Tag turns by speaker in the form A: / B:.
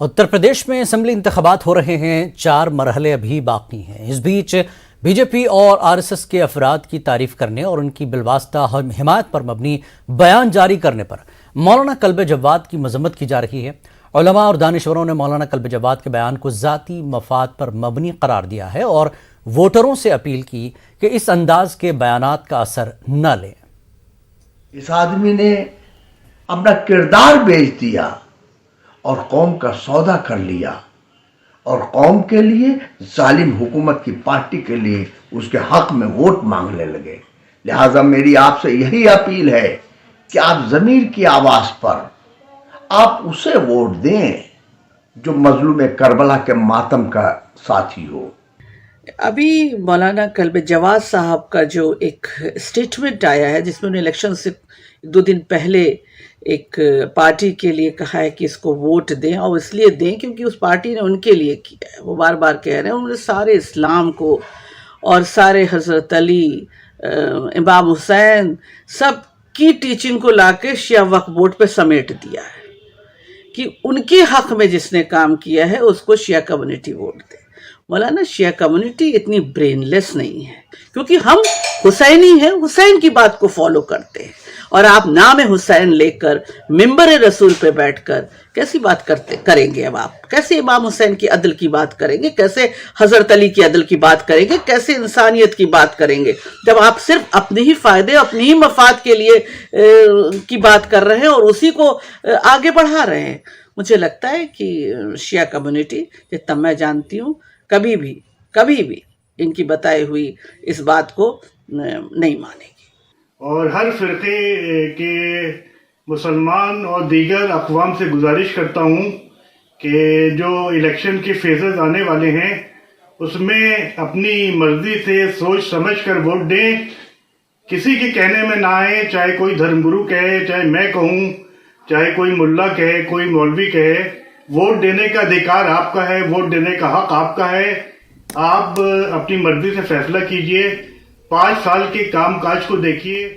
A: उत्तर प्रदेश में असेंबली इंतखाबात हो रहे हैं, 4 मरहले अभी बाकी हैं। इस बीच बीजेपी और आरएसएस के अफराद की तारीफ करने और उनकी बिलवास्ता हिमायत पर मबनी बयान जारी करने पर मौलाना कल्ब जवाद की मजम्मत की जा रही है। उलमा और दानिशवरों ने मौलाना कल्ब जवाद के बयान को ज़ाती मफाद पर मबनी करार दिया है और वोटरों से अपील की कि इस अंदाज के बयानात का असर न लें।
B: इस आदमी ने अपना किरदार बेच दिया और कौम का सौदा कर लिया और कौम के लिए जालिम हुकूमत की पार्टी के लिए उसके हक में वोट मांगने लगे। लिहाजा मेरी आपसे यही अपील है कि आप ज़मीर की आवाज़ पर आप उसे वोट दें जो मजलूम करबला के मातम का साथी हो।
C: अभी मौलाना कल्ब जवाद साहब का जो एक स्टेटमेंट आया है जिसमें उन्होंने इलेक्शन से 2 दिन पहले एक पार्टी के लिए कहा है कि इसको वोट दें, और इसलिए दें क्योंकि उस पार्टी ने उनके लिए किया है। वो बार बार कह रहे हैं उन्होंने सारे इस्लाम को और सारे हज़रत अली, इमाम हुसैन सब की टीचिंग को लाके शिया वक्फ बोर्ड पे समेट दिया है कि उनके हक में जिसने काम किया है उसको शिया कम्युनिटी वोट दे। मौलाना, शिया कम्युनिटी इतनी ब्रेनलेस नहीं है क्योंकि हम हुसैनी हैं, हुसैन की बात को फॉलो करते हैं, और आप नाम हुसैन लेकर मिंबर रसूल पे बैठकर कैसी बात करेंगे? अब आप कैसे इमाम हुसैन की अदल की बात करेंगे? कैसे हज़रत अली की अदल की बात करेंगे? कैसे इंसानियत की बात करेंगे जब आप सिर्फ अपने ही फ़ायदे, अपनी ही मफाद के लिए की बात कर रहे हैं और उसी को आगे बढ़ा रहे हैं? मुझे लगता है कि शिया कम्युनिटी, जितना मैं जानती हूँ, कभी भी इनकी बताई हुई इस बात को नहीं मानेगी।
D: और हर फ़िरक़े के मुसलमान और दीगर अक़वाम से गुजारिश करता हूँ कि जो इलेक्शन के फेजेस आने वाले हैं उसमें अपनी मर्ज़ी से सोच समझ कर वोट दें, किसी के कहने में ना आए। चाहे कोई धर्मगुरु कहे, चाहे मैं कहूँ, चाहे कोई मुल्ला कहे, कोई मौलवी कहे, वोट देने का अधिकार आपका है, वोट देने का हक आपका है। आप अपनी मर्जी से फैसला कीजिए, 5 साल के काम काज को देखिए।